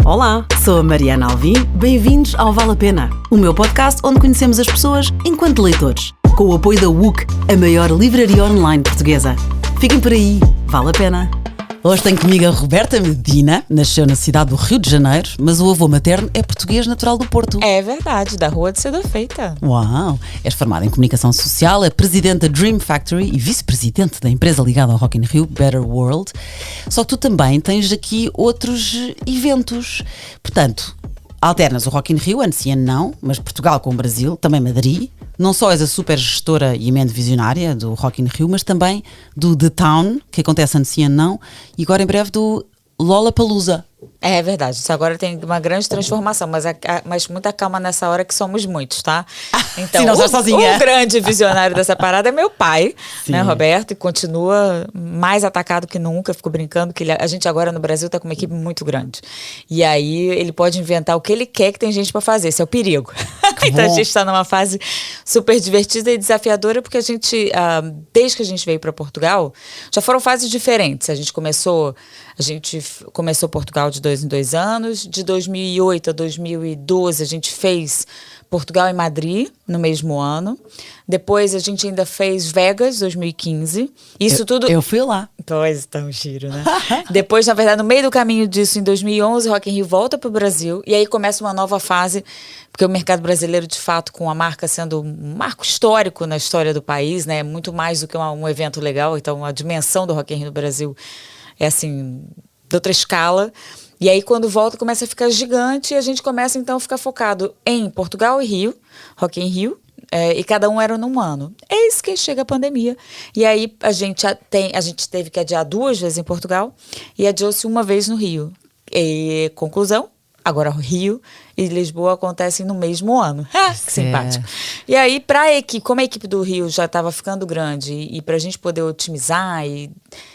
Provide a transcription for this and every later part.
Olá, sou a Mariana Alvim, bem-vindos ao Vale a Pena, o meu podcast onde conhecemos as pessoas enquanto leitores, com o apoio da WUC, a maior livraria online portuguesa. Fiquem por aí, vale a pena. Hoje tenho comigo a Roberta Medina, nasceu na cidade do Rio de Janeiro, mas o avô materno é português natural do Porto. É verdade, da Rua de Seda Feita. Uau! És formada em comunicação social, é presidente da Dream Factory e vice-presidente da empresa ligada ao Rock in Rio, Better World. Só que tu também tens aqui outros eventos. Portanto, alternas o Rock in Rio, ano sim, ano não, mas Portugal com o Brasil, também Madrid. Não só és a super gestora e mente visionária do Rock in Rio, mas também do The Town, que acontece ano sim, ano não, e agora em breve do Lollapalooza. É verdade, isso agora tem uma grande transformação, mas muita calma nessa hora que somos muitos, tá? Então, Sim, não estás sozinha. O grande visionário dessa parada é meu pai, Sim. né, Roberto, e continua mais atacado que nunca. Fico brincando que a gente agora no Brasil tá com uma equipe muito grande. E aí ele pode inventar o que ele quer, que tem gente para fazer, esse é o perigo. Então a gente está numa fase super divertida e desafiadora, porque a gente, desde que a gente veio para Portugal, já foram fases diferentes. A gente começou Portugal de 2 em 2 anos. De 2008 a 2012, a gente fez Portugal e Madrid no mesmo ano. Depois a gente ainda fez Vegas, 2015. Isso tudo... Eu fui lá. Pois, tão giro, né? Depois, na verdade, no meio do caminho disso, em 2011, o Rock in Rio volta para o Brasil. E aí começa uma nova fase, porque o mercado brasileiro, de fato, com a marca sendo um marco histórico na história do país, né? Muito mais do que um evento legal. Então, a dimensão do Rock in Rio no Brasil é, assim, de outra escala. E aí, quando volta, começa a ficar gigante e a gente começa, então, a ficar focado em Portugal e Rio, Rock in Rio, e cada um era num ano. Eis que chega a pandemia. E aí, a gente teve que adiar 2 vezes em Portugal e adiou-se uma vez no Rio. E, conclusão, agora Rio e Lisboa acontecem no mesmo ano. Que simpático. E aí, como a equipe do Rio já estava ficando grande e para a gente poder otimizar e...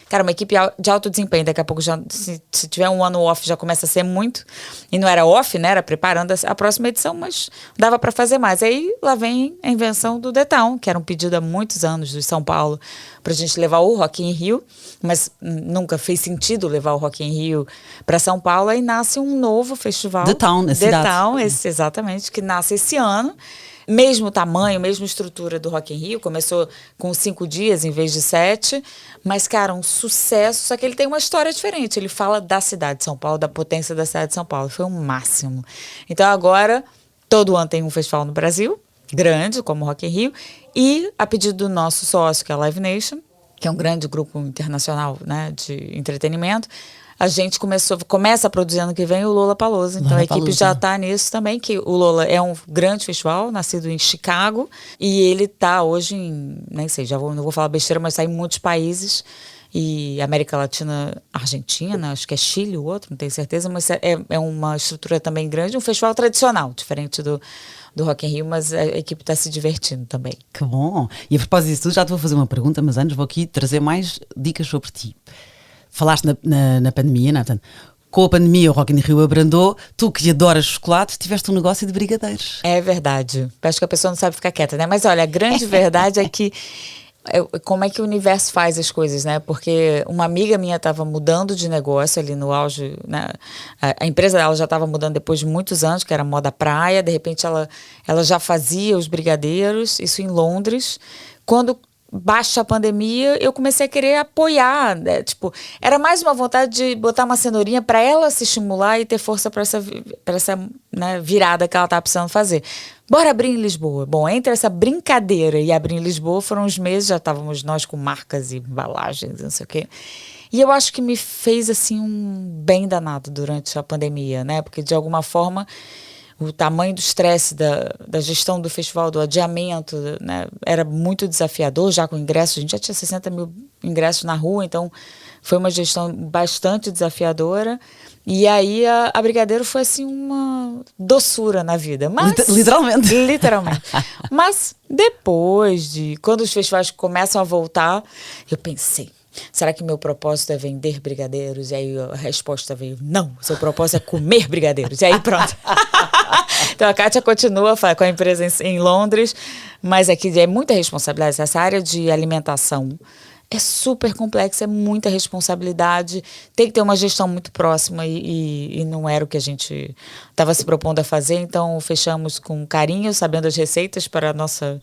Cara, uma equipe de alto desempenho, daqui a pouco, já, se tiver um ano off, já começa a ser muito. E não era off, né? Era preparando a próxima edição, mas dava para fazer mais. Aí, lá vem a invenção do The Town, que era um pedido há muitos anos de São Paulo, para a gente levar o Rock in Rio, mas nunca fez sentido levar o Rock in Rio para São Paulo. Aí nasce um novo festival. The Town, a cidade. The Town, exatamente, que nasce esse ano. Mesmo tamanho, mesma estrutura do Rock in Rio, começou com 5 dias em vez de 7, mas, cara, um sucesso, só que ele tem uma história diferente, ele fala da cidade de São Paulo, da potência da cidade de São Paulo, foi o máximo. Então agora, todo ano tem um festival no Brasil, grande, como o Rock in Rio, e a pedido do nosso sócio, que é a Live Nation, que é um grande grupo internacional, né, de entretenimento, a gente começa a produzir ano que vem o Lollapalooza. Então a equipe já está nisso também, que o Lola é um grande festival, nascido em Chicago, e ele está hoje em, nem sei, não vou falar besteira, mas está em muitos países, e América Latina, Argentina, acho que é Chile o outro, não tenho certeza, mas é uma estrutura também grande, um festival tradicional, diferente do Rock in Rio, mas a equipe está se divertindo também. Que bom! E a propósito disso, já te vou fazer uma pergunta, mas antes vou aqui trazer mais dicas sobre ti. Falaste na pandemia, não é? Portanto, com a pandemia o Rock in Rio abrandou, tu que adoras chocolate, tiveste um negócio de brigadeiros. É verdade. Acho que a pessoa não sabe ficar quieta, né? Mas olha, a grande verdade é que como é que o universo faz as coisas, né? Porque uma amiga minha estava mudando de negócio ali no auge, né? A empresa dela já estava mudando depois de muitos anos, que era moda praia, de repente ela já fazia os brigadeiros, isso em Londres. Quando baixa a pandemia, eu comecei a querer apoiar, né? Tipo, era mais uma vontade de botar uma cenourinha para ela se estimular e ter força para essa né, virada que ela estava precisando fazer. Bora abrir em Lisboa. Bom, entre essa brincadeira e abrir em Lisboa foram uns meses, já estávamos nós com marcas e embalagens, não sei o quê. E eu acho que me fez, assim, um bem danado durante a pandemia, né? Porque, de alguma forma, o tamanho do estresse da gestão do festival, do adiamento, né, era muito desafiador, já com ingressos, a gente já tinha 60 mil ingressos na rua, então foi uma gestão bastante desafiadora. E aí a Brigadeiro foi assim uma doçura na vida. Mas, literalmente. Literalmente. Mas depois quando os festivais começam a voltar, eu pensei, será que meu propósito é vender brigadeiros? E aí a resposta veio, não, seu propósito é comer brigadeiros. E aí pronto. Então a Kátia continua com a empresa em Londres, mas aqui é muita responsabilidade. Essa área de alimentação é super complexo, é muita responsabilidade, tem que ter uma gestão muito próxima e não era o que a gente estava se propondo a fazer, então fechamos com carinho, sabendo as receitas para a nossa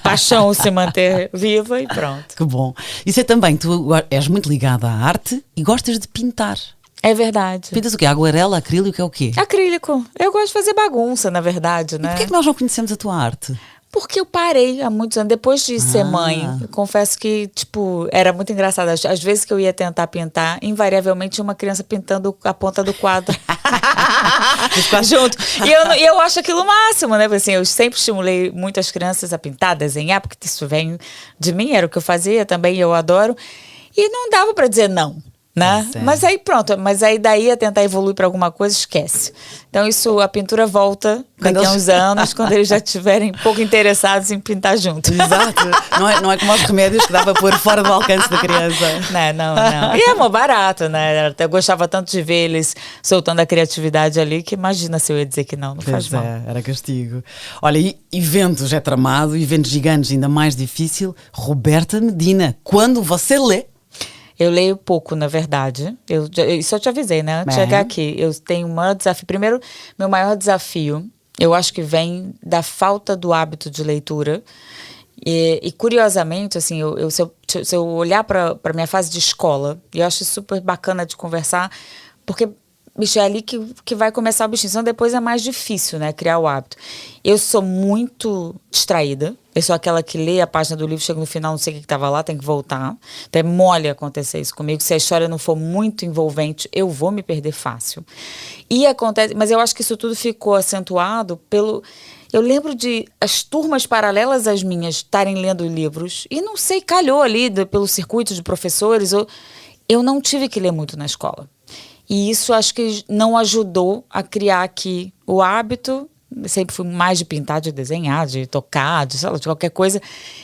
paixão se manter viva e pronto. Que bom. E sei também que tu és muito ligada à arte e gostas de pintar. É verdade. Pintas o quê? Aguarela, acrílico, é o quê? Acrílico. Eu gosto de fazer bagunça, na verdade, né? E por que é que nós não conhecemos a tua arte? Porque eu parei há muitos anos. Depois de ser mãe, eu confesso que, tipo, era muito engraçado. Às vezes que eu ia tentar pintar, invariavelmente tinha uma criança pintando a ponta do quadro. Junto. E eu acho aquilo o máximo, né? Porque, assim, eu sempre estimulei muitas crianças a pintar, desenhar, porque isso vem de mim, era o que eu fazia também, eu adoro. E não dava pra dizer não. Né? Mas aí pronto, mas aí daí a tentar evoluir para alguma coisa, esquece. Então isso, a pintura volta daqui a uns anos, quando eles já estiverem pouco interessados em pintar junto. Exato. Não é como os remédios que dava a pôr fora do alcance da criança. Não. E é mó barato, né? Eu gostava tanto de ver eles soltando a criatividade ali, que imagina se eu ia dizer que não faz mal. Era castigo. Olha, e eventos é tramado, eventos gigantes ainda mais difícil. Roberta Medina, quando você lê? Eu leio pouco, na verdade. Isso eu te avisei, né? Antes de chegar aqui. Eu tenho um maior desafio. Primeiro, meu maior desafio, eu acho que vem da falta do hábito de leitura. E curiosamente, assim, se eu olhar para minha fase de escola, eu acho super bacana de conversar, porque, bicho, é ali que vai começar o bichinho. Então, depois é mais difícil, né? Criar o hábito. Eu sou muito distraída. Eu sou aquela que lê a página do livro, chega no final, não sei o que estava lá, tem que voltar. Então é mole acontecer isso comigo. Se a história não for muito envolvente, eu vou me perder fácil. E acontece, mas eu acho que isso tudo ficou acentuado pelo... Eu lembro de as turmas paralelas às minhas estarem lendo livros, e não sei, calhou ali pelo circuito de professores, eu não tive que ler muito na escola. E isso acho que não ajudou a criar aqui o hábito. Sempre fui mais de pintar, de desenhar, de tocar, de qualquer coisa.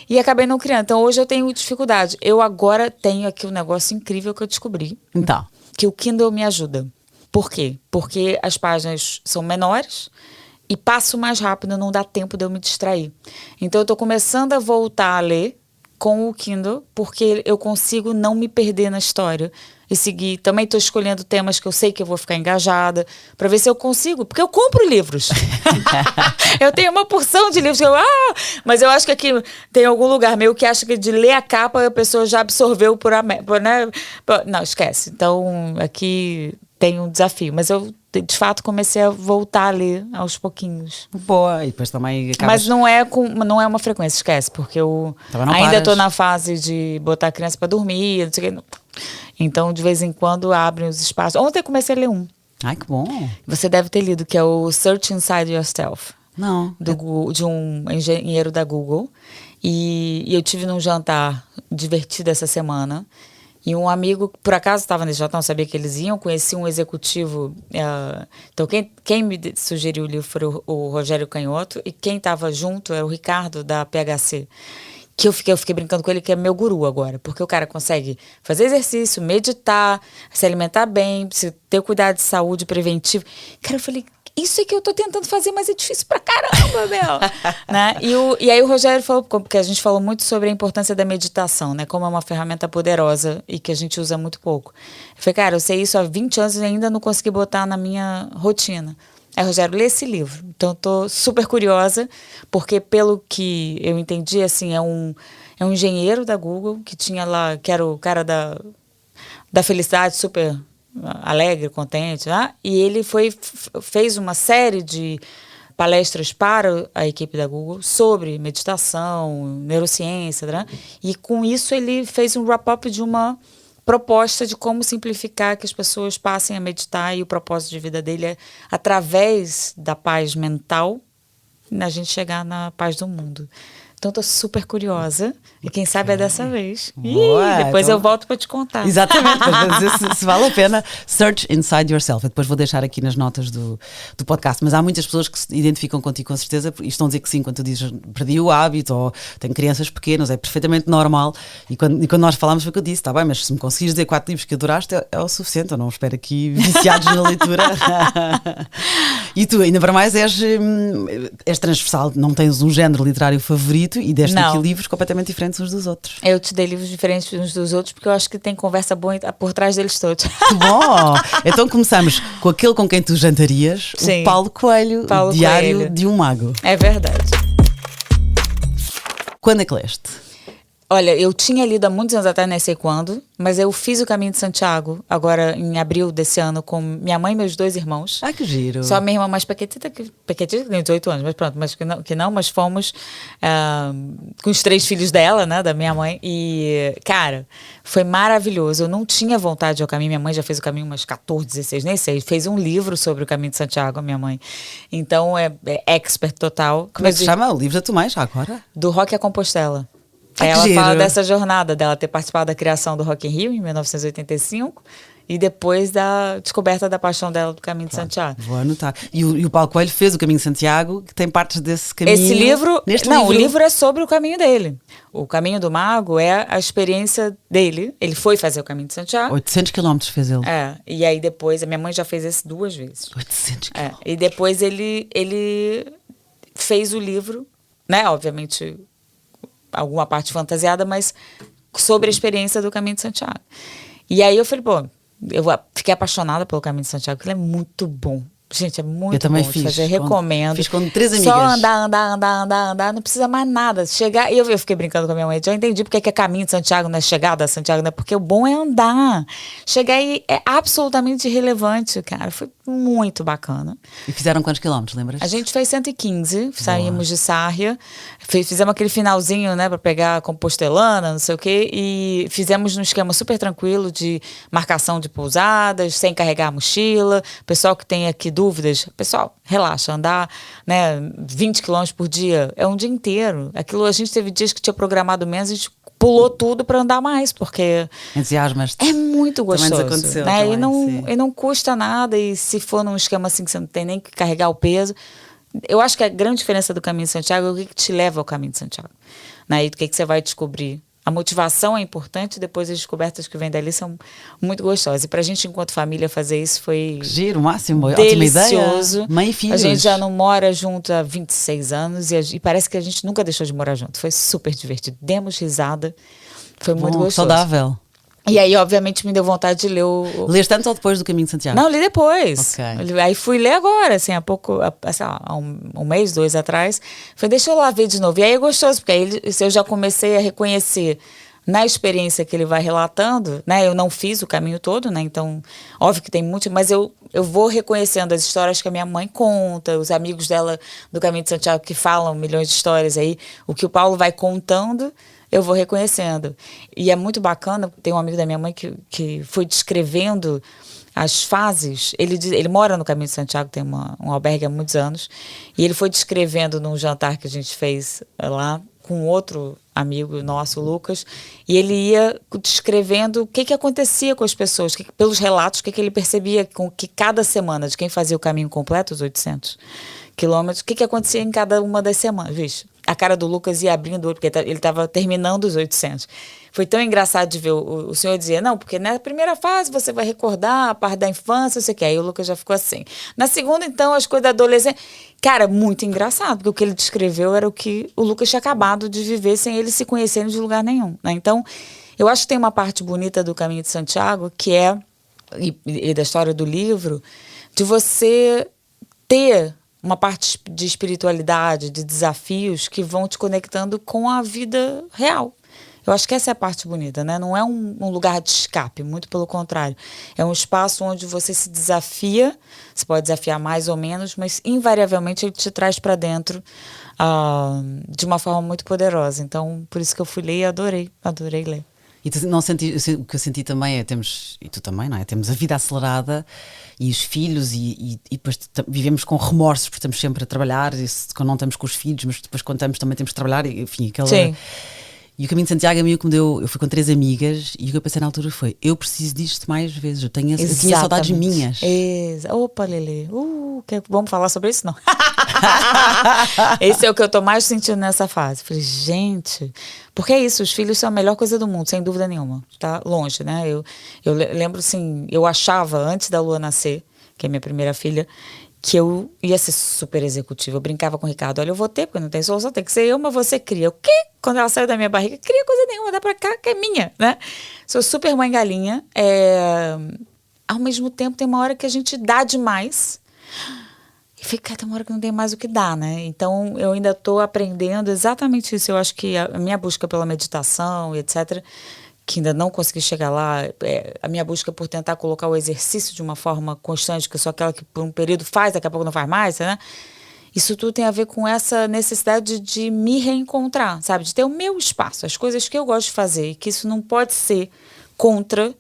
E acabei não criando. Então, hoje eu tenho dificuldade. Eu agora tenho aqui um negócio incrível que eu descobri. Então. Que o Kindle me ajuda. Por quê? Porque as páginas são menores e passo mais rápido, não dá tempo de eu me distrair. Então, eu estou começando a voltar a ler com o Kindle, porque eu consigo não me perder na história e seguir. Também estou escolhendo temas que eu sei que eu vou ficar engajada, para ver se eu consigo, porque eu compro livros. Eu tenho uma porção de livros mas eu acho que aqui tem algum lugar meio que acha que de ler a capa a pessoa já absorveu né? Não, esquece. Então aqui tem um desafio, mas eu de fato comecei a voltar a ler aos pouquinhos. Boa, e depois também acabas... Mas não é uma frequência, esquece, porque eu ainda estou na fase de botar a criança para dormir, não sei o que. Então, de vez em quando, abrem os espaços. Ontem eu comecei a ler um. Ai, que bom. Você deve ter lido, que é o Search Inside Yourself. Não. De um engenheiro da Google. E eu tive num jantar divertido essa semana. E um amigo, por acaso estava nesse jantar, não sabia que eles iam, conheci um executivo. Então, quem me sugeriu o livro foi o Rogério Canhoto, e quem estava junto era o Ricardo, da PHC. Que eu fiquei brincando com ele, que é meu guru agora. Porque o cara consegue fazer exercício, meditar, se alimentar bem, ter cuidado de saúde preventivo. Cara, eu falei, isso é que eu tô tentando fazer, mas é difícil pra caramba, meu. Né? E aí o Rogério falou, porque a gente falou muito sobre a importância da meditação, né? Como é uma ferramenta poderosa e que a gente usa muito pouco. Eu falei, cara, eu sei isso há 20 anos e ainda não consegui botar na minha rotina. Aí, Rogério, lê esse livro. Então, eu tô super curiosa, porque pelo que eu entendi, assim, é um engenheiro da Google, que tinha lá, que era o cara da felicidade, super alegre, contente, né? E ele fez uma série de palestras para a equipe da Google sobre meditação, neurociência, né? E com isso ele fez um wrap-up de uma proposta de como simplificar que as pessoas passem a meditar, e o propósito de vida dele é, através da paz mental, a gente chegar na paz do mundo. Então, estou super curiosa. E quem sabe é dessa vez. Boa, depois então... eu volto para te contar. Exatamente, para dizer se vale a pena. Search Inside Yourself. Eu depois vou deixar aqui nas notas do podcast. Mas há muitas pessoas que se identificam contigo, com certeza, e estão a dizer que sim, quando tu dizes perdi o hábito, ou tenho crianças pequenas, é perfeitamente normal. E quando nós falámos, foi o que eu disse: está bem, mas se me conseguires dizer 4 livros que adoraste, é o suficiente. Eu não espero aqui viciados na leitura. E tu, ainda para mais, és transversal, não tens um género literário favorito. muito e deste Não. aqui livros completamente diferentes uns dos outros. Eu te dei livros diferentes uns dos outros porque eu acho que tem conversa boa por trás deles todos. Que bom! Então começamos com aquele com quem tu jantarias, Sim. o Paulo Coelho, Paulo Diário Coelho. de um Mago. É verdade. Quando é que leste? Olha, eu tinha lido há muitos anos atrás, nem sei quando, mas eu fiz o Caminho de Santiago, agora em abril desse ano, com minha mãe e meus 2 irmãos. Ah, que giro. Só a minha irmã mais pequetita que tem 18 anos, mas pronto, mas mas fomos com os 3 filhos dela, né, da minha mãe, e, cara, foi maravilhoso. Eu não tinha vontade de ir ao caminho, minha mãe já fez o caminho umas 14, 16, nem sei, fez um livro sobre o Caminho de Santiago, a minha mãe. Então, é expert total. Como é que se chama o livro da tua mãe já agora? Do Rock a Compostela. Ah, que Ela giro. fala dessa jornada dela ter participado da criação do Rock in Rio em 1985 e depois da descoberta da paixão dela do Caminho de Santiago. Vou anotar. E o Paulo Coelho fez o Caminho de Santiago, que tem partes desse caminho. Esse livro, Neste não, livro. o livro é sobre o caminho dele. O Caminho do Mago é a experiência dele. Ele foi fazer o Caminho de Santiago. 800 quilómetros fez ele. E aí depois, a minha mãe já fez esse 2 vezes. 800 quilómetros. E depois ele fez o livro, né? Obviamente, alguma parte fantasiada, mas sobre a experiência do Caminho de Santiago. E aí eu falei, pô, eu fiquei apaixonada pelo Caminho de Santiago, porque ele é muito bom. Gente, é muito Eu também bom de fiz. fazer, recomendo. Fiz com 3 amigas. Só andar, não precisa mais nada. Chegar, e eu fiquei brincando com a minha mãe, já entendi porque que é Caminho de Santiago, não é chegada a Santiago, né? Porque o bom é andar. Chegar aí é absolutamente irrelevante, cara. Foi muito bacana. E fizeram quantos quilómetros, lembras? A gente fez 115, saímos de Sarria, fizemos aquele finalzinho, né, para pegar a Compostelana, não sei o quê, e fizemos num esquema super tranquilo de marcação de pousadas, sem carregar a mochila. Pessoal que tem aqui dúvidas, pessoal, relaxa, andar, né, 20 quilômetros por dia é um dia inteiro. Aquilo, a gente teve dias que tinha programado menos, a gente pulou tudo para andar mais, porque Entusiasmas. é muito gostoso, Também nos aconteceu, né? também, E não custa nada, e se for num esquema assim que você não tem nem que carregar o peso, eu acho que a grande diferença do Caminho de Santiago é o que te leva ao Caminho de Santiago, né? E do que você vai descobrir. A motivação é importante, depois as descobertas que vêm dali são muito gostosas. E pra gente, enquanto família, fazer isso foi Giro, máximo, delicioso. Ótima ideia. Mãe e filhos. A gente já não mora junto há 26 anos e parece que a gente nunca deixou de morar junto. Foi super divertido. Demos risada. Foi muito gostoso. Saudável. E aí, obviamente, me deu vontade de ler o... Leste antes ou depois do Caminho de Santiago? Não, li depois. Ok. Aí fui ler agora, assim, há pouco, sei lá, há um mês, 2 atrás. Falei, deixa eu lá ver de novo. E aí é gostoso, porque aí eu já comecei a reconhecer na experiência que ele vai relatando, né? Eu não fiz o caminho todo, né? Então, óbvio que tem muito, mas eu vou reconhecendo as histórias que a minha mãe conta, os amigos dela do Caminho de Santiago que falam milhões de histórias aí, o que o Paulo vai contando, eu vou reconhecendo. E é muito bacana, tem um amigo da minha mãe que foi descrevendo as fases. Ele mora no Caminho de Santiago, tem um albergue há muitos anos, e ele foi descrevendo num jantar que a gente fez lá, com outro amigo nosso, o Lucas, e ele ia descrevendo o que acontecia com as pessoas, pelos relatos, o que ele percebia com que cada semana, de quem fazia o caminho completo, os 800 quilômetros, o que acontecia em cada uma das semanas. Vixe, a cara do Lucas ia abrindo o olho, porque ele estava terminando os 800. Foi tão engraçado de ver o senhor dizer, não, porque na primeira fase você vai recordar a parte da infância, não sei o que. Aí o Lucas já ficou assim. Na segunda, então, as coisas da adolescência. Cara, muito engraçado, porque o que ele descreveu era o que o Lucas tinha acabado de viver sem ele se conhecerem de lugar nenhum, né? Então, eu acho que tem uma parte bonita do Caminho de Santiago, que é, e da história do livro, de você ter uma parte de espiritualidade, de desafios que vão te conectando com a vida real. Eu acho que essa é a parte bonita, né? Não é um lugar de escape, muito pelo contrário. É um espaço onde você se desafia, você pode desafiar mais ou menos, mas invariavelmente ele te traz para dentro de uma forma muito poderosa. Então, por isso que eu fui ler e adorei ler. E tu não senti, o que eu senti também é, e tu também, não é? Temos a vida acelerada e os filhos e depois vivemos com remorsos porque estamos sempre a trabalhar, quando não estamos com os filhos, mas depois quando estamos também temos de trabalhar, enfim, aquela... Sim. E o Caminho de Santiago é meio que me deu. Eu fui com 3 amigas e o que eu pensei na altura foi: eu preciso disto mais vezes. Eu tinha saudades minhas. Opa, Lelê. Vamos falar sobre isso? Não. Esse é o que eu tô mais sentindo nessa fase. Falei, gente, porque é isso, os filhos são a melhor coisa do mundo, sem dúvida nenhuma. Tá longe, né? Eu lembro assim, eu achava, antes da Lua nascer, que é minha primeira filha, que eu ia ser super executiva. Eu brincava com o Ricardo, olha, eu vou ter, porque não tem solução, tem que ser eu, mas você cria. O quê? Quando ela saiu da minha barriga, cria coisa nenhuma, dá pra cá, que é minha, né? Sou super mãe galinha. Ao mesmo tempo, tem uma hora que a gente dá demais e fica, tem uma hora que não tem mais o que dar, né? Então, eu ainda tô aprendendo exatamente isso. Eu acho que a minha busca pela meditação e etc., que ainda não consegui chegar lá, a minha busca por tentar colocar o exercício de uma forma constante, que eu sou aquela que por um período faz, daqui a pouco não faz mais, né? Isso tudo tem a ver com essa necessidade de me reencontrar, sabe? De ter o meu espaço, as coisas que eu gosto de fazer, e que isso não pode ser contra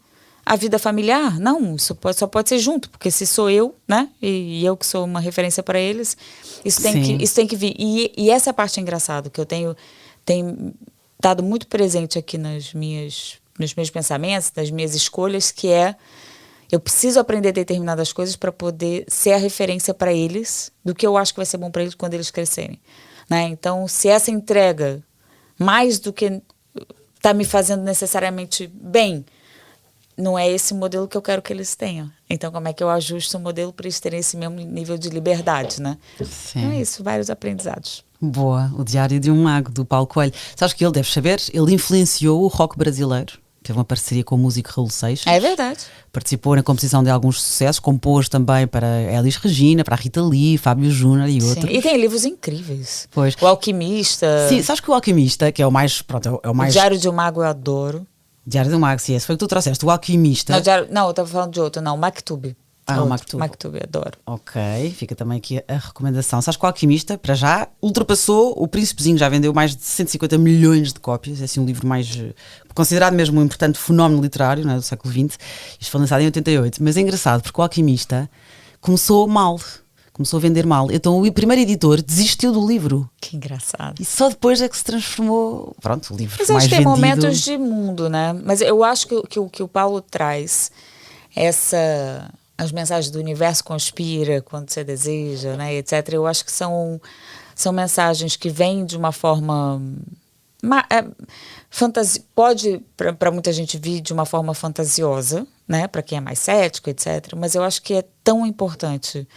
a vida familiar. Não, isso só pode ser junto, porque se sou eu, né? E eu que sou uma referência para eles, isso tem que vir. E essa é a parte engraçada, que eu tenho estado muito presente aqui nos meus pensamentos, nas minhas escolhas, que eu preciso aprender determinadas coisas para poder ser a referência para eles do que eu acho que vai ser bom para eles quando eles crescerem, né? Então, se essa entrega, mais do que está me fazendo necessariamente bem, não é esse modelo que eu quero que eles tenham. Então, como é que eu ajusto o modelo para eles terem esse mesmo nível de liberdade, né? Sim. Então é isso, vários aprendizados. Boa, o Diário de um Mago, do Paulo Coelho. Sabes que ele, deves saber, ele influenciou o rock brasileiro. Teve uma parceria com o músico Raul Seixas. É verdade. Participou na composição de alguns sucessos, compôs também para Elis Regina, para a Rita Lee, Fábio Júnior e outros. Sim. E tem livros incríveis. Pois. O Alquimista. Sim, sabes que o Alquimista, que é o mais... Pronto, é o mais... O Diário de um Mago eu adoro. Diário de um Mago, sim, esse foi o que tu trouxeste. O Alquimista... Não, eu estava falando de outro, não. O Maktub. O Maktub. Maktub, adoro. Ok, fica também aqui a recomendação. Sabes que o Alquimista, para já, ultrapassou o Príncipezinho, já vendeu mais de 150 milhões de cópias. É assim um livro mais... considerado mesmo um importante fenómeno literário, não é, do século XX. Isto foi lançado em 88. Mas é engraçado, porque o Alquimista começou mal. Começou a vender mal. Então o primeiro editor desistiu do livro. Que engraçado. E só depois é que se transformou... Pronto, o livro Mas mais acho que tem vendido. momentos de mundo, né? Mas eu acho que o Paulo traz as mensagens do universo conspira quando você deseja, né, etc. Eu acho que são mensagens que vêm de uma forma pode para muita gente vir de uma forma fantasiosa, né, para quem é mais cético, etc. Mas eu acho que é tão importante.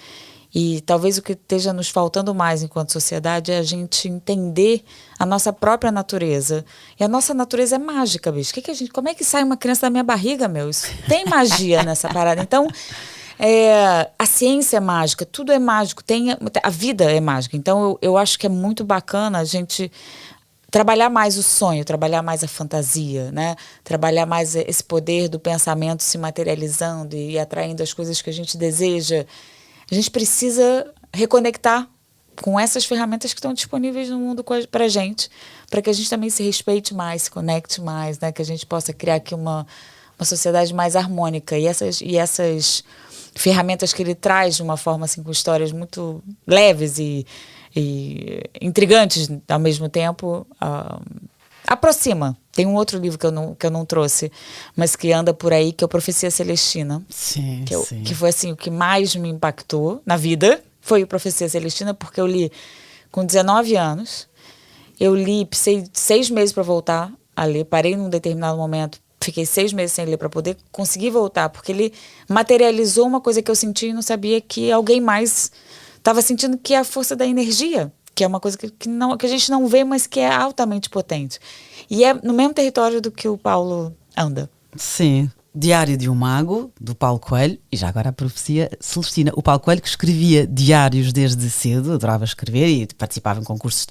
E talvez o que esteja nos faltando mais enquanto sociedade é a gente entender a nossa própria natureza. E a nossa natureza é mágica, bicho. Como é que sai uma criança da minha barriga, meu? Isso tem magia nessa parada. Então, a ciência é mágica, tudo é mágico, a vida é mágica. Então, eu acho que é muito bacana a gente trabalhar mais o sonho, trabalhar mais a fantasia, né? Trabalhar mais esse poder do pensamento se materializando e atraindo as coisas que a gente deseja. A gente precisa reconectar com essas ferramentas que estão disponíveis no mundo para a gente, para que a gente também se respeite mais, se conecte mais, né? Que a gente possa criar aqui uma sociedade mais harmônica. E essas ferramentas que ele traz de uma forma assim, com histórias muito leves e intrigantes ao mesmo tempo, aproxima. Tem um outro livro que eu não trouxe, mas que anda por aí, que é o Profecia Celestina. Sim, sim. Que foi assim, o que mais me impactou na vida, foi o Profecia Celestina, porque eu li com 19 anos. Eu li, precisei de 6 meses para voltar a ler, parei num determinado momento, fiquei 6 meses sem ler para poder conseguir voltar, porque ele materializou uma coisa que eu senti e não sabia que alguém mais estava sentindo, que é a força da energia, que é uma coisa que a gente não vê, mas que é altamente potente. E é no mesmo território do que o Paulo anda. Sim. Diário de um Mago, do Paulo Coelho, e já agora a Profecia Celestina. O Paulo Coelho, que escrevia diários desde cedo, adorava escrever e participava em concursos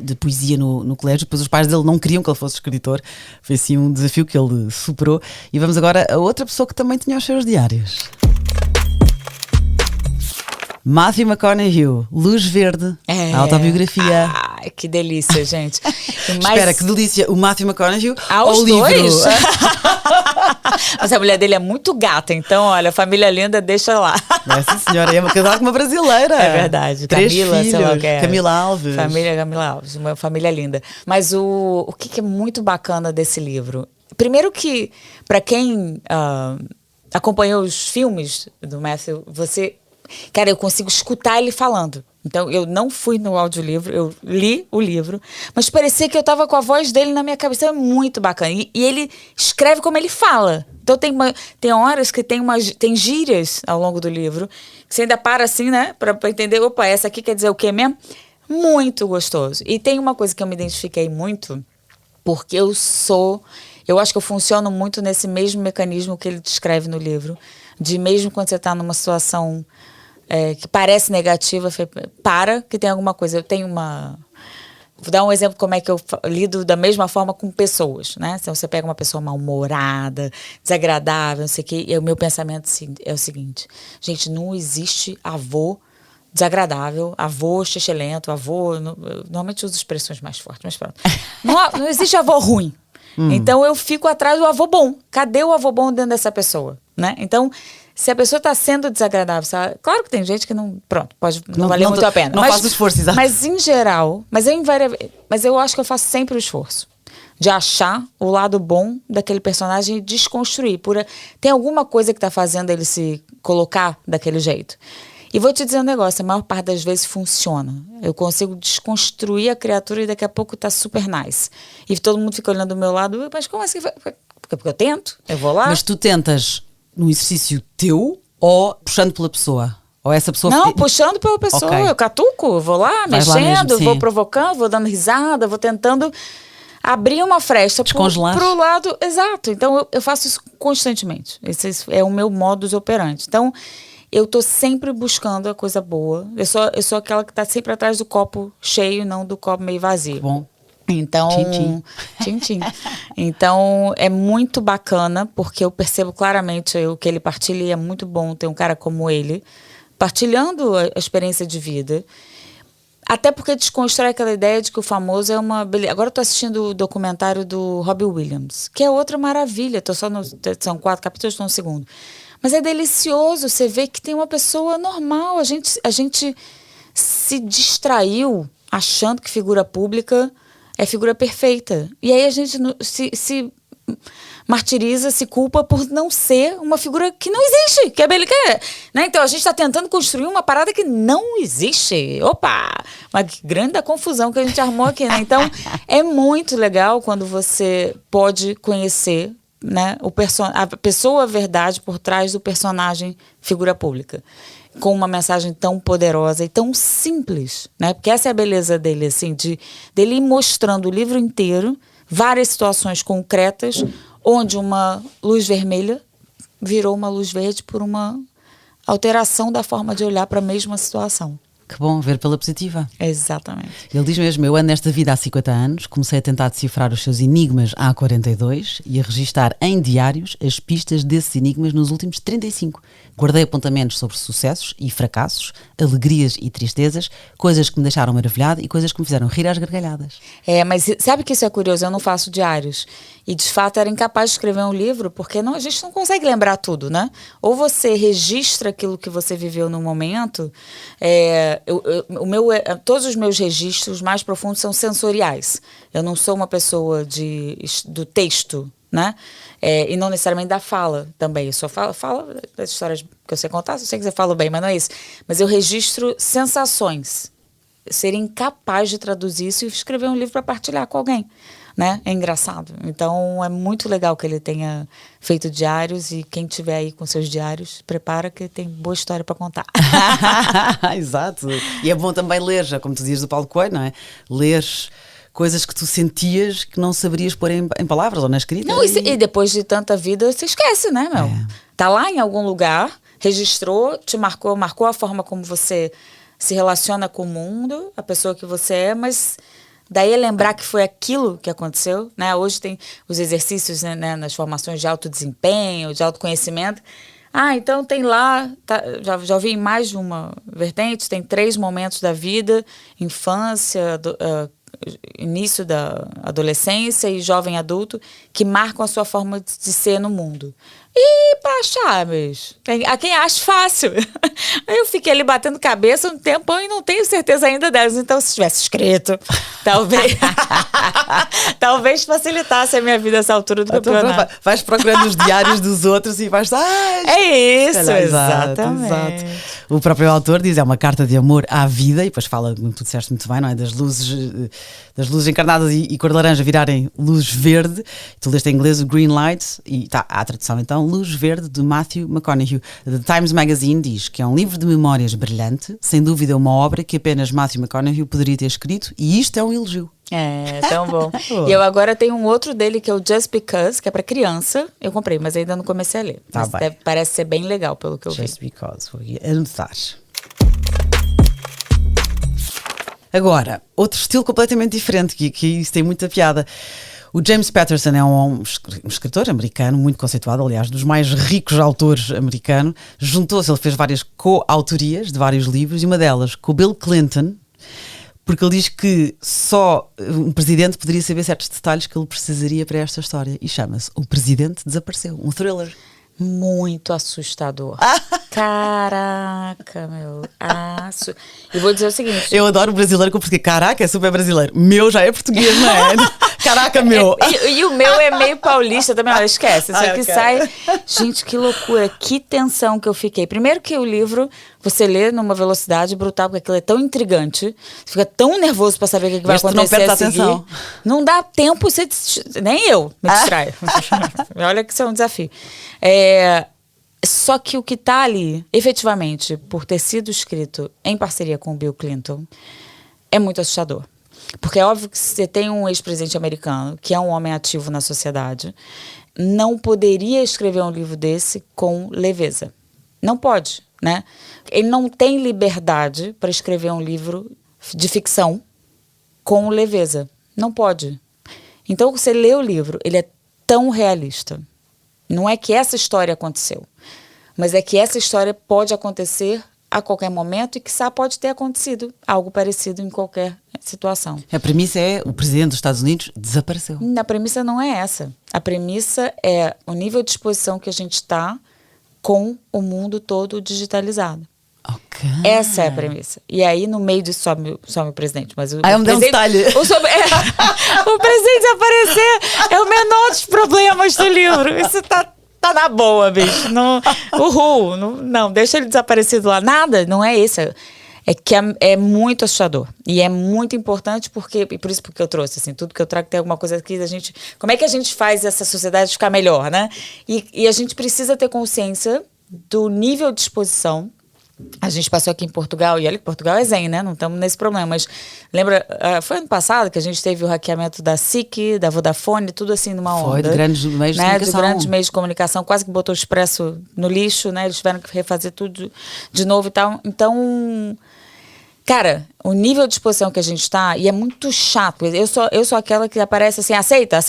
de poesia no colégio. Depois os pais dele não queriam que ele fosse escritor. Foi assim um desafio que ele superou. E vamos agora a outra pessoa que também tinha os seus diários. Matthew McConaughey, Luz Verde, a autobiografia. Ai, que delícia, gente. Espera, que delícia. O Matthew McConaughey os ou o livro? Dois? Mas a mulher dele é muito gata, então, olha, família linda, deixa lá. Essa senhora é uma casada com uma brasileira. É verdade. 3 Camila, filhos, sei lá o que é. Camila Alves. Família Camila Alves, uma família linda. Mas o que é muito bacana desse livro? Primeiro que, para quem acompanhou os filmes do Matthew, Cara, eu consigo escutar ele falando, Então, eu não fui no audiolivro, eu li o livro, mas parecia que eu estava com a voz dele na minha cabeça. É muito bacana. E ele escreve como ele fala. Então, tem horas que tem gírias ao longo do livro, que você ainda para assim, né, para entender, opa, essa aqui quer dizer o quê mesmo? Muito gostoso. E tem uma coisa que eu me identifiquei muito, porque eu acho que eu funciono muito nesse mesmo mecanismo que ele descreve no livro, de mesmo quando você está numa situação que parece negativa, que tem alguma coisa. Vou dar um exemplo como é que eu lido da mesma forma com pessoas, né? Então você pega uma pessoa mal-humorada, desagradável, não sei o quê, e o meu pensamento é o seguinte: gente, não existe avô desagradável, avô xixelento, avô... Eu normalmente uso expressões mais fortes, mas pronto. Não existe avô ruim. Então eu fico atrás do avô bom. Cadê o avô bom dentro dessa pessoa? Né? Então, se a pessoa está sendo desagradável, sabe? Claro que tem gente que não... Pronto, pode não valer muito a pena. Não faz o esforço, exato. Mas em geral... Mas eu acho que eu faço sempre o esforço de achar o lado bom daquele personagem e desconstruir. Tem alguma coisa que está fazendo ele se colocar daquele jeito. E vou te dizer um negócio, a maior parte das vezes funciona. Eu consigo desconstruir a criatura e daqui a pouco tá super nice. E todo mundo fica olhando do meu lado, mas como assim? Porque eu tento, eu vou lá. Mas tu tentas num exercício teu ou puxando pela pessoa? Ou essa pessoa... Não, puxando pela pessoa, okay. Eu catuco, eu vou lá, vais mexendo, lá mesmo, vou provocando, vou dando risada, vou tentando abrir uma fresta pro lado. Exato, então eu faço isso constantemente. Esse é o meu modus operandi. Então... eu tô sempre buscando a coisa boa. Eu sou aquela que tá sempre atrás do copo cheio, não do copo meio vazio. Bom. Então, tchim. Então, é muito bacana, porque eu percebo claramente o que ele partilha e é muito bom ter um cara como ele, partilhando a experiência de vida. Até porque desconstrói aquela ideia de que o famoso é uma beleza. Agora eu tô assistindo o documentário do Robbie Williams, que é outra maravilha. São 4 capítulos, estou no segundo. Mas é delicioso você ver que tem uma pessoa normal. A gente se distraiu achando que figura pública é figura perfeita. E aí a gente se martiriza, se culpa por não ser uma figura que não existe, que é beleza, né? Então a gente está tentando construir uma parada que não existe. Opa! Uma grande confusão que a gente armou aqui, né? Então é muito legal quando você pode conhecer, né, a pessoa verdade por trás do personagem figura pública, com uma mensagem tão poderosa e tão simples, né? Porque essa é a beleza dele, assim, dele ir mostrando o livro inteiro, várias situações concretas, onde uma luz vermelha virou uma luz verde por uma alteração da forma de olhar para a mesma situação. Que bom, ver pela positiva. Exatamente. Ele diz mesmo: eu ando nesta vida há 50 anos, comecei a tentar decifrar os seus enigmas há 42 e a registar em diários as pistas desses enigmas nos últimos 35. Guardei apontamentos sobre sucessos e fracassos, alegrias e tristezas, coisas que me deixaram maravilhado e coisas que me fizeram rir às gargalhadas. Mas sabe que isso é curioso? Eu não faço diários. E, de fato, era incapaz de escrever um livro, porque a gente não consegue lembrar tudo, né? Ou você registra aquilo que você viveu no momento. Todos os meus registros mais profundos são sensoriais. Eu não sou uma pessoa do texto, né? E não necessariamente da fala também. Eu só falo das histórias que eu sei contar, eu sei que você fala bem, mas não é isso. Mas eu registro sensações. Eu seria incapaz de traduzir isso e escrever um livro para partilhar com alguém, né? É engraçado. Então é muito legal que ele tenha feito diários, e quem tiver aí com seus diários, prepara que tem boa história para contar. Exato. E é bom também ler, já como tu dizias do Paulo Coelho, não é? Ler coisas que tu sentias que não saberias pôr em palavras ou na escrita. Não, e depois de tanta vida, você esquece, né, meu? Tá lá em algum lugar, registrou, te marcou a forma como você se relaciona com o mundo, a pessoa que você é, mas daí é lembrar que foi aquilo que aconteceu, né? Hoje tem os exercícios, né, nas formações de alto desempenho, de autoconhecimento. Então tem lá, já ouvi em mais de uma vertente, tem 3 momentos da vida: infância, início da adolescência e jovem adulto, que marcam a sua forma de ser no mundo. E pra achar, bicho. A quem acha fácil. Aí eu fiquei ali batendo cabeça um tempão e não tenho certeza ainda delas. Então, se tivesse escrito, talvez talvez facilitasse a minha vida nessa altura do campeonato. Vais procurando os diários dos outros e vais... É isso, exatamente. Exato. O próprio autor diz, é uma carta de amor à vida, e depois fala, como tu disseste muito bem, não é? Das luzes encarnadas e cor de laranja virarem luz verde. Tu leste em inglês o Green Light, e há a tradução então, Luz Verde, de Matthew McConaughey. The Times Magazine diz que é um livro de memórias brilhante, sem dúvida uma obra que apenas Matthew McConaughey poderia ter escrito, e isto é um elogio. É, tão bom. E eu agora tenho um outro dele que é o Just Because, que é pra criança. Eu comprei, mas ainda não comecei a ler. Tá mas parece ser bem legal, pelo que eu vi. Just Because, vou anotar. Agora, outro estilo completamente diferente, que isso tem muita piada. O James Patterson é um escritor americano, muito conceituado, aliás, dos mais ricos autores americanos. Juntou-se, ele fez várias coautorias de vários livros, e uma delas com o Bill Clinton, porque ele diz que só um presidente poderia saber certos detalhes que ele precisaria para esta história. E chama-se O Presidente Desapareceu, um thriller. Muito assustador. Caraca, meu. E vou dizer o seguinte. Eu adoro o brasileiro com português. Caraca, é super brasileiro. Meu já é português, não é? Caraca, meu. E o meu é meio paulista também. Olha, esquece. Isso aqui sai... Gente, que loucura. Que tensão que eu fiquei. Primeiro que o livro, você lê numa velocidade brutal, porque aquilo é tão intrigante. Você fica tão nervoso pra saber o que vai acontecer. Não perde a atenção. Não dá tempo, nem eu me distraio. Olha que isso é um desafio. Só que o que está ali, efetivamente, por ter sido escrito em parceria com o Bill Clinton, é muito assustador. Porque é óbvio que você tem um ex-presidente americano, que é um homem ativo na sociedade, não poderia escrever um livro desse com leveza. Não pode, né? Ele não tem liberdade para escrever um livro de ficção com leveza. Não pode. Então, você lê o livro, ele é tão realista. Não é que essa história aconteceu, mas é que essa história pode acontecer a qualquer momento e que pode ter acontecido algo parecido em qualquer situação. A premissa é o presidente dos Estados Unidos desapareceu. A premissa não é essa. A premissa é o nível de exposição que a gente está com o mundo todo digitalizado. Okay. Essa é a premissa. E aí, no meio disso, some o presidente. Mas o um detalhe. O presidente desaparecer é o menor dos problemas do livro. Isso tá na boa, bicho. Uhul. Não, deixa ele desaparecido lá. Nada, não é isso. É que é muito assustador. E é muito importante e por isso porque eu trouxe, assim, tudo que eu trago tem alguma coisa aqui da gente... Como é que a gente faz essa sociedade ficar melhor, né? E a gente precisa ter consciência do nível de exposição. A gente passou aqui em Portugal, e olha que Portugal é zen, né? Não estamos nesse problema, mas lembra, foi ano passado que a gente teve o hackeamento da SIC, da Vodafone, tudo assim numa onda. Foi, de grandes meios de comunicação. De grandes meios de comunicação, quase que botou o Expresso no lixo, né? Eles tiveram que refazer tudo de novo e tal. Então, cara, o nível de exposição que a gente está, e é muito chato. Eu sou aquela que aparece assim, aceita,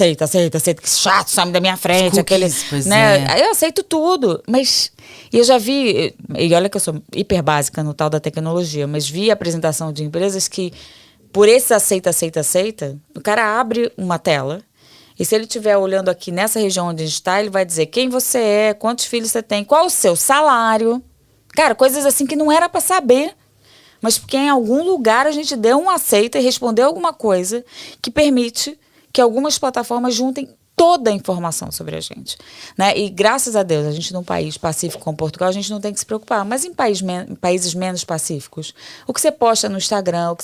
que chato, some da minha frente. Eu aceito tudo, mas... E eu já vi, e olha que eu sou hiper básica no tal da tecnologia, mas vi a apresentação de empresas que, por esse aceita, o cara abre uma tela, e se ele estiver olhando aqui nessa região onde a gente está, ele vai dizer quem você é, quantos filhos você tem, qual o seu salário. Cara, coisas assim que não era para saber, mas porque em algum lugar a gente deu um aceita e respondeu alguma coisa que permite que algumas plataformas juntem toda a informação sobre a gente, né? E graças a Deus, a gente num país pacífico como Portugal, a gente não tem que se preocupar. Mas em países menos pacíficos, o que você posta no Instagram,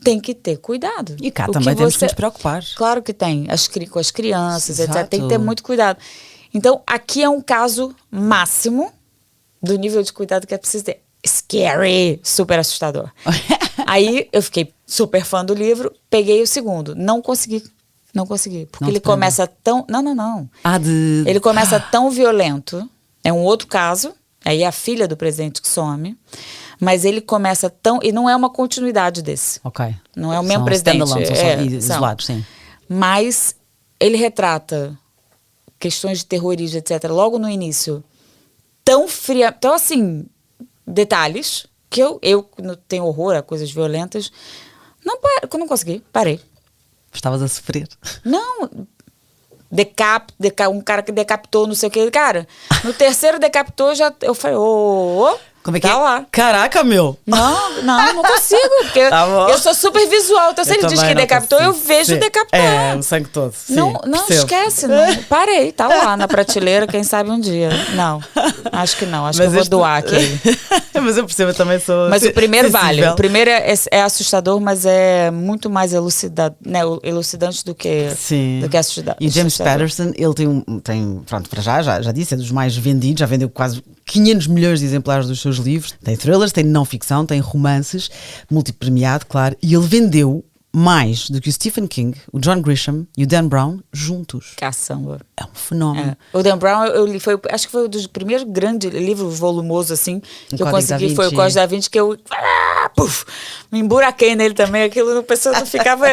tem que ter cuidado. E cá também temos que nos preocupar. Claro que tem, com as crianças, etc. Tem que ter muito cuidado. Então, aqui é um caso máximo do nível de cuidado que é preciso ter. Scary, super assustador. Aí eu fiquei super fã do livro, peguei o segundo, não consegui, porque ele começa tão... Não. Ele começa tão violento, é um outro caso, aí é a filha do presidente que some, mas ele começa tão... E não é uma continuidade desse. Ok. Não é o mesmo presidente. São isolados, sim. Mas ele retrata questões de terrorismo, etc., logo no início, tão fria... Então, assim, detalhes, que eu tenho horror a coisas violentas, não consegui, parei. Estavas a sofrer. Não, um cara que decapitou, não sei o que. Cara, no terceiro decapitou, eu falei, Como é que tá é? lá. Caraca, meu! Não consigo, porque Tá bom. eu sou super visual. Então, se ele diz também que não decapitou, eu consigo. vejo Sim. decapitar. O sangue todo. Sim, Não percebo. esquece, não. Parei, tá lá na prateleira, quem sabe um dia. Não, acho que não. Acho que eu vou doar aquele. Mas eu percebo, eu também sou. Mas o primeiro sensível. vale. O primeiro é assustador, mas é muito mais elucidante do que assustador. E James Patterson, ele tem pronto, para já disse, é dos mais vendidos, já vendeu quase 500 milhões de exemplares dos seus livros. Tem thrillers, tem não ficção, tem romances, multipremiado, claro. E ele vendeu mais do que o Stephen King, o John Grisham e o Dan Brown juntos. Caçamba. É um fenómeno. O Dan Brown, eu li, acho que foi um dos primeiros grandes livros volumosos, assim, que eu consegui, foi o Código da Vinci, que eu me emburaquei nele também, aquilo, a pessoa não ficava,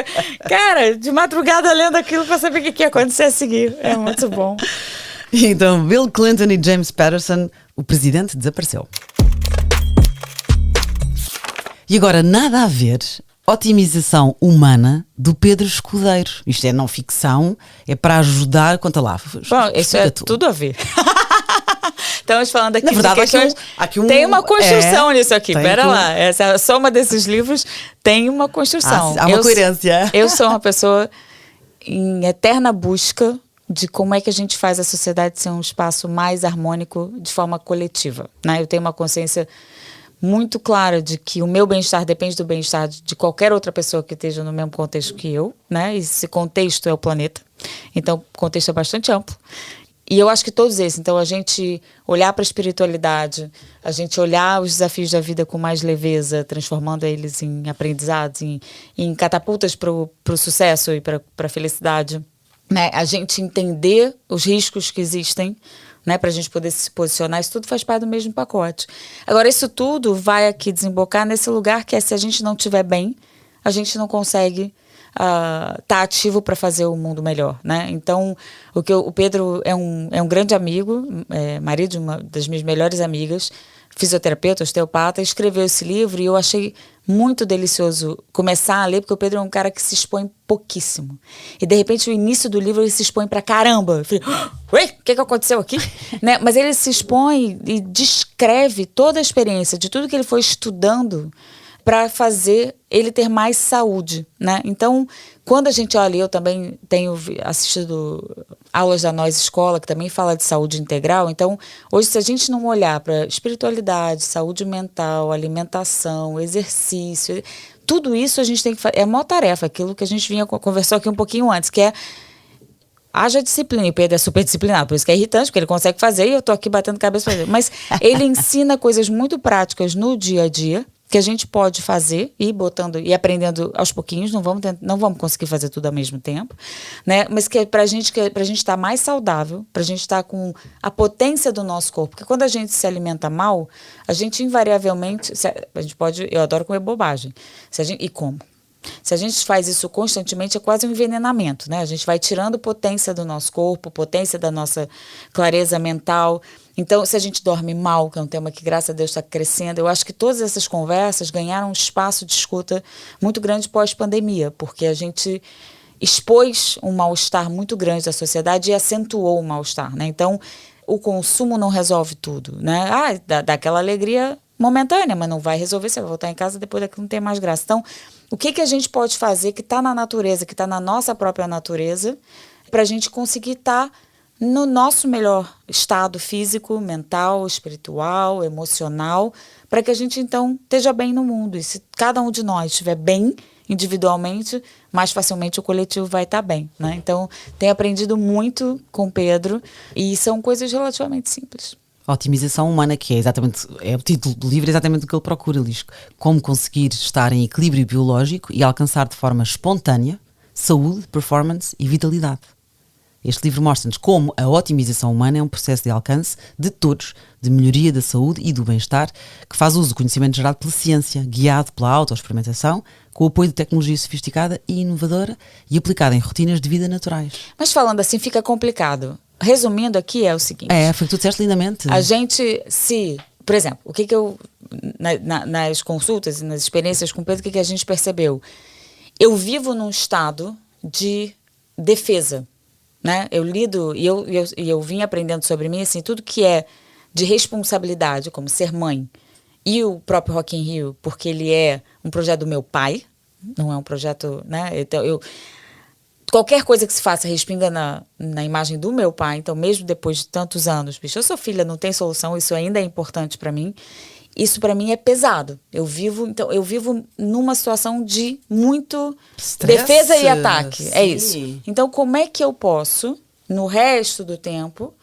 cara, de madrugada lendo aquilo pra saber o que ia acontecer a seguir. É muito bom. Então, Bill Clinton e James Patterson, o presidente desapareceu. E agora, nada a ver, otimização humana do Pedro Escudeiro. Isto é não ficção, é para ajudar, conta lá. Bom, isso é tudo a ver. Estamos falando aqui. Na verdade, tem uma construção nisso aqui. Pera lá. A soma desses livros tem uma construção. Há uma coerência. Eu sou uma pessoa em eterna busca de como é que a gente faz a sociedade ser um espaço mais harmônico de forma coletiva, né? Eu tenho uma consciência muito clara de que o meu bem-estar depende do bem-estar de qualquer outra pessoa que esteja no mesmo contexto que eu, né? E esse contexto é o planeta. Então, o contexto é bastante amplo. E eu acho que todos esses, então a gente olhar para a espiritualidade, a gente olhar os desafios da vida com mais leveza, transformando eles em aprendizados, em catapultas para o sucesso e para a felicidade, né? A gente entender os riscos que existem, né, para a gente poder se posicionar, isso tudo faz parte do mesmo pacote. Agora, isso tudo vai aqui desembocar nesse lugar que é, se a gente não estiver bem, a gente não consegue tá ativo para fazer o mundo melhor, né? Então, o Pedro é um grande amigo, marido de uma das minhas melhores amigas, fisioterapeuta, osteopata, escreveu esse livro e eu achei muito delicioso começar a ler, porque o Pedro é um cara que se expõe pouquíssimo. E, de repente, o início do livro ele se expõe pra caramba. Eu falei, ué, o que aconteceu aqui? Né? Mas ele se expõe e descreve toda a experiência de tudo que ele foi estudando para fazer ele ter mais saúde, né? Então, quando a gente olha, eu também tenho assistido aulas da Nós Escola, que também fala de saúde integral. Então, hoje, se a gente não olhar para espiritualidade, saúde mental, alimentação, exercício, tudo isso a gente tem que fazer. É uma tarefa, aquilo que a gente conversou aqui um pouquinho antes, que é haja disciplina. E o Pedro é super disciplinado, por isso que é irritante, porque ele consegue fazer e eu tô aqui batendo cabeça para ele. Mas ele ensina coisas muito práticas no dia a dia, que a gente pode fazer e botando e aprendendo aos pouquinhos, não vamos conseguir fazer tudo ao mesmo tempo, né? Mas que é pra gente estar mais saudável, pra gente estar com a potência do nosso corpo, porque quando a gente se alimenta mal, a gente invariavelmente, eu adoro comer bobagem, e como? Se a gente faz isso constantemente, é quase um envenenamento, né? A gente vai tirando potência do nosso corpo, potência da nossa clareza mental. Então, se a gente dorme mal, que é um tema que, graças a Deus, está crescendo, eu acho que todas essas conversas ganharam um espaço de escuta muito grande pós-pandemia, porque a gente expôs um mal-estar muito grande da sociedade e acentuou o mal-estar, né? Então, o consumo não resolve tudo, né? Dá aquela alegria momentânea, mas não vai resolver, você vai voltar em casa depois daquilo não tem mais graça. Então, o que a gente pode fazer que está na natureza, que está na nossa própria natureza, para a gente conseguir estar no nosso melhor estado físico, mental, espiritual, emocional, para que a gente, então, esteja bem no mundo. E se cada um de nós estiver bem individualmente, mais facilmente o coletivo vai estar bem, né? Então, tenho aprendido muito com o Pedro e são coisas relativamente simples. Otimização humana, que é o título do livro, é exatamente o que ele procura, Liz. Como conseguir estar em equilíbrio biológico e alcançar de forma espontânea saúde, performance e vitalidade. Este livro mostra-nos como a otimização humana é um processo de alcance de todos, de melhoria da saúde e do bem-estar, que faz uso do conhecimento gerado pela ciência, guiado pela autoexperimentação, com o apoio de tecnologia sofisticada e inovadora e aplicada em rotinas de vida naturais. Mas falando assim fica complicado. Resumindo aqui é o seguinte. Foi o que tu disseste lindamente. A gente por exemplo, o que eu, nas consultas e nas experiências com o Pedro, o que a gente percebeu? Eu vivo num estado de defesa. né? Eu lido e eu vim aprendendo sobre mim, assim, tudo que é de responsabilidade, como ser mãe, e o próprio Rock in Rio, porque ele é um projeto do meu pai, não é um projeto, né? Então, qualquer coisa que se faça respinga na imagem do meu pai, então mesmo depois de tantos anos, bicho, eu sou filha, não tem solução, isso ainda é importante para mim. Isso para mim é pesado. Eu vivo numa situação de muito Stress, defesa e ataque. sim. É isso. Então, como é que eu posso, no resto do tempo,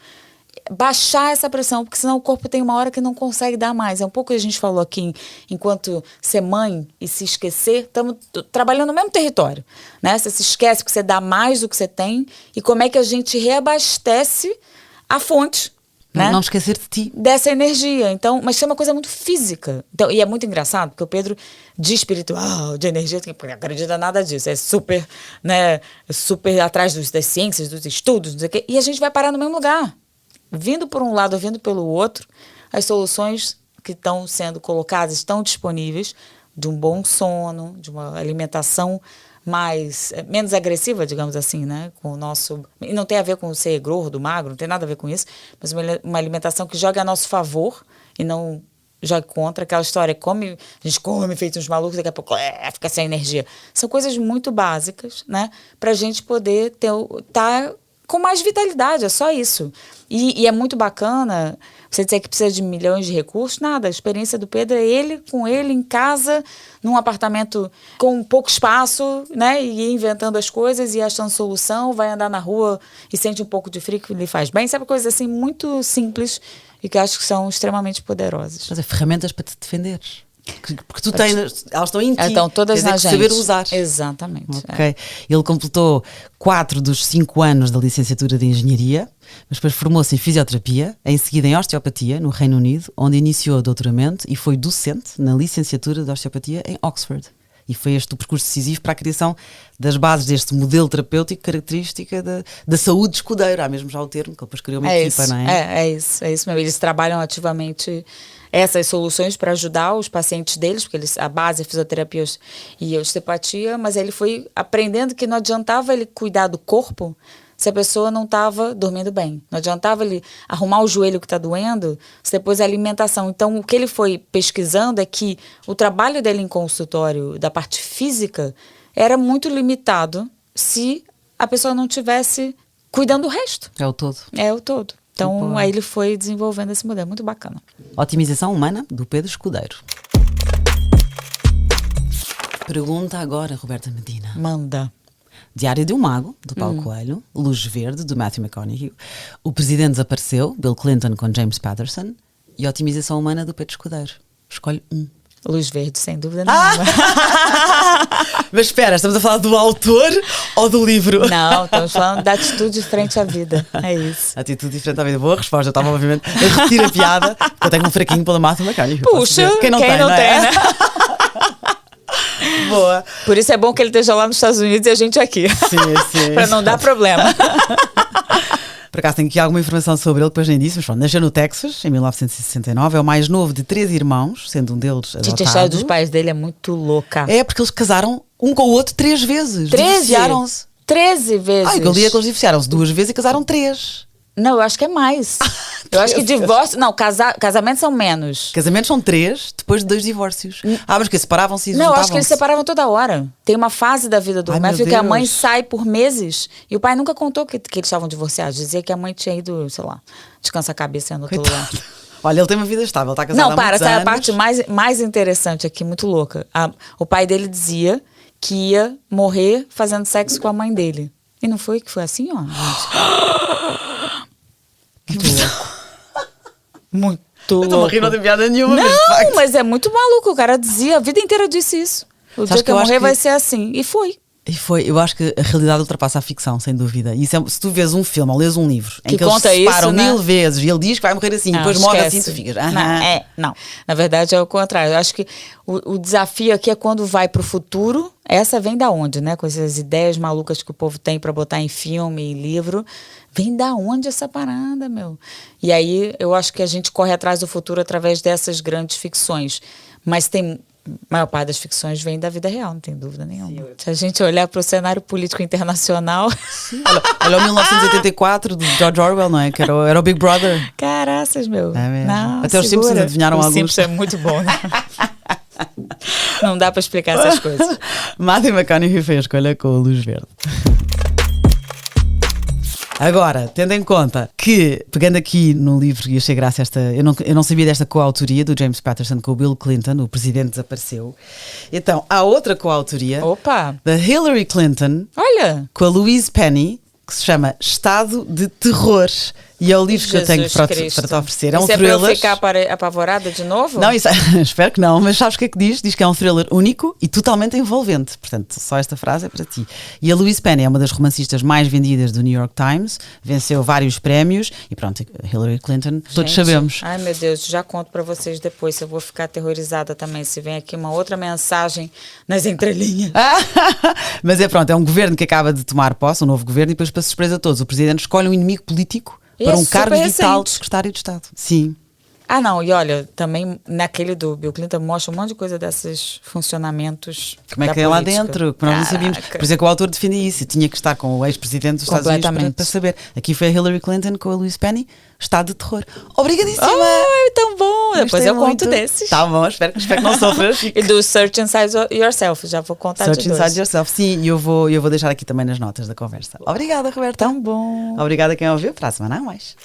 baixar essa pressão? Porque senão o corpo tem uma hora que não consegue dar mais. É um pouco que a gente falou aqui, enquanto ser mãe e se esquecer, estamos trabalhando no mesmo território, né? Você se esquece que você dá mais do que você tem e como é que a gente reabastece a fonte, né? Não esquecer de ti. Dessa energia. Então, mas isso é uma coisa muito física. Então, e é muito engraçado, porque o Pedro, de espiritual, de energia, porque acredita nada disso. É super, né, super atrás das ciências, dos estudos, não sei o quê. E a gente vai parar no mesmo lugar. Vindo por um lado, vindo pelo outro, as soluções que estão sendo colocadas estão disponíveis, de um bom sono, de uma alimentação menos agressiva, digamos assim, né? Com o nosso, e não tem a ver com ser gordo, magro, não tem nada a ver com isso, mas uma alimentação que joga a nosso favor e não jogue contra. Aquela história, a gente come feito uns malucos, daqui a pouco fica sem energia. São coisas muito básicas, né? Pra gente poder estar com mais vitalidade, é só isso. E é muito bacana você dizer que precisa de milhões de recursos, nada. A experiência do Pedro é ele, com ele, em casa, num apartamento com pouco espaço, né? E ir inventando as coisas e achando solução, vai andar na rua e sente um pouco de frio que lhe faz bem. Sabe, coisas assim muito simples e que acho que são extremamente poderosas. Mas é ferramentas para te defenderes. Porque tu tens, elas estão em ti. Estão todas na gente. Saber usar. Exatamente. Ok. Ele completou 4 dos 5 anos da licenciatura de Engenharia, mas depois formou-se em Fisioterapia, em seguida em Osteopatia, no Reino Unido, onde iniciou o doutoramento e foi docente na licenciatura de Osteopatia em Oxford. E foi este o percurso decisivo para a criação das bases deste modelo terapêutico característica da saúde escudeira. Há mesmo já o termo, que ele depois criou uma equipa, isso, não é? É isso mesmo. Eles trabalham ativamente essas soluções para ajudar os pacientes deles, porque a base é fisioterapia e osteopatia, mas ele foi aprendendo que não adiantava ele cuidar do corpo se a pessoa não estava dormindo bem. Não adiantava ele arrumar o joelho que está doendo, se depois a alimentação. Então, o que ele foi pesquisando é que o trabalho dele em consultório, da parte física, era muito limitado se a pessoa não tivesse cuidando do resto. É o todo. É o todo. Então, aí ele foi desenvolvendo esse modelo. Muito bacana. Otimização humana, do Pedro Escudeiro. Pergunta agora, Roberta Medina. Manda. Diário de um Mago, do Paulo Coelho. Luz Verde, do Matthew McConaughey. O Presidente Desapareceu, Bill Clinton com James Patterson. E Otimização Humana, do Pedro Escudeiro. Escolhe um. Luz Verde, sem dúvida nenhuma. Mas espera, estamos a falar do autor ou do livro? Não, estamos falando da atitude frente à vida. É isso. Atitude diferente à vida. Boa resposta. Eu estava, obviamente, a repetir a piada, porque eu tenho um fraquinho pelo Matthew McConaughey. Puxa, quem não tem, né? Boa. Por isso é bom que ele esteja lá nos Estados Unidos e a gente aqui. Sim. Para não dar problema. Por acaso tenho aqui alguma informação sobre ele, depois nem disse, mas pronto, nasceu no Texas, em 1969, é o mais novo de 3 irmãos, sendo um deles adotado. Gente, a história dos pais dele é muito louca. É, porque eles casaram um com o outro 3 vezes. 13? Divorciaram-se. 13 vezes. Eu li que eles divorciaram-se 2 vezes e casaram 3. Não, eu acho que é mais. Eu acho que divórcio... Não, casamentos são menos. Casamentos são 3, depois de 2 divórcios. Mas que separavam-se e Não, eu acho que eles separavam toda hora. Tem uma fase da vida do Matthew que a mãe sai por meses e o pai nunca contou que eles estavam divorciados. Dizia que a mãe tinha ido, sei lá, descansar a cabeça em outro lugar. Olha, ele tem uma vida estável, está casado há muitos anos. Essa é a parte mais interessante aqui, muito louca. O pai dele dizia que ia morrer fazendo sexo com a mãe dele. E não foi que foi assim, ó. Muito louco. Muito louco. Eu estou a rir, não tem piada nenhuma. Não, mas é muito maluco. O cara dizia, a vida inteira disse isso. O dia que eu morrer vai ser assim. E foi. Eu acho que a realidade ultrapassa a ficção, sem dúvida. E se tu vês um filme ou lês um livro em que eles se separam 1000 vezes e ele diz que vai morrer assim, depois morre assim, tu ficas. Não. Na verdade é o contrário. Eu acho que o desafio aqui é quando vai pro futuro. Essa vem da onde, né? Com essas ideias malucas que o povo tem pra botar em filme e livro. Vem da onde essa parada, meu? E aí eu acho que a gente corre atrás do futuro através dessas grandes ficções. Mas tem maior parte das ficções vem da vida real, não tem dúvida nenhuma. Se a gente olhar para o cenário político internacional... Olha o 1984 de George Orwell, não é? Que era o Big Brother. Caraças, meu. É mesmo. Não, até os Simpsons adivinharam os alguns. Simpsons é muito bom, né? Não dá para explicar essas coisas. Matthew McConaughey fez a escolha com a luz verde. Agora, tendo em conta que, pegando aqui no livro, e achei graça esta. Eu não sabia desta coautoria do James Patterson com o Bill Clinton, o presidente desapareceu. Então, há outra coautoria Opa! da Hillary Clinton Olha! com a Louise Penny, que se chama Estado de Terror. E é o livro que eu tenho para te oferecer. É um isso thriller. É para eu ficar apavorada de novo? Não, isso, espero que não, mas sabes o que é que diz? Diz que é um thriller único e totalmente envolvente. Portanto, só esta frase é para ti. E a Louise Penny é uma das romancistas mais vendidas do New York Times, venceu vários prémios e pronto, Hillary Clinton, todos sabemos. Ai meu Deus, já conto para vocês depois, se eu vou ficar aterrorizada também, se vem aqui uma outra mensagem nas entrelinhas. Mas é pronto, é um governo que acaba de tomar posse, um novo governo, e depois, para surpresa de todos, o presidente escolhe um inimigo político para um cargo vital de secretário de Estado. Sim. Ah, não, e olha, também naquele do Bill Clinton mostra um monte de coisa desses funcionamentos. Como é que é lá dentro? Que nós não sabíamos. Por isso é que o autor defende isso. Tinha que estar com o ex-presidente dos Estados Unidos para saber. Aqui foi a Hillary Clinton com a Louise Penny. Estado de terror. Obrigadíssima! Ai, tão bom! Depois eu conto desses. Tá bom, espero que não sofras. E do Search Inside Yourself, já vou contar Search de dois. Inside Yourself, sim, e eu vou deixar aqui também nas notas da conversa. Obrigada, Roberta. Tão bom! Obrigada a quem ouviu. Para a semana há mais.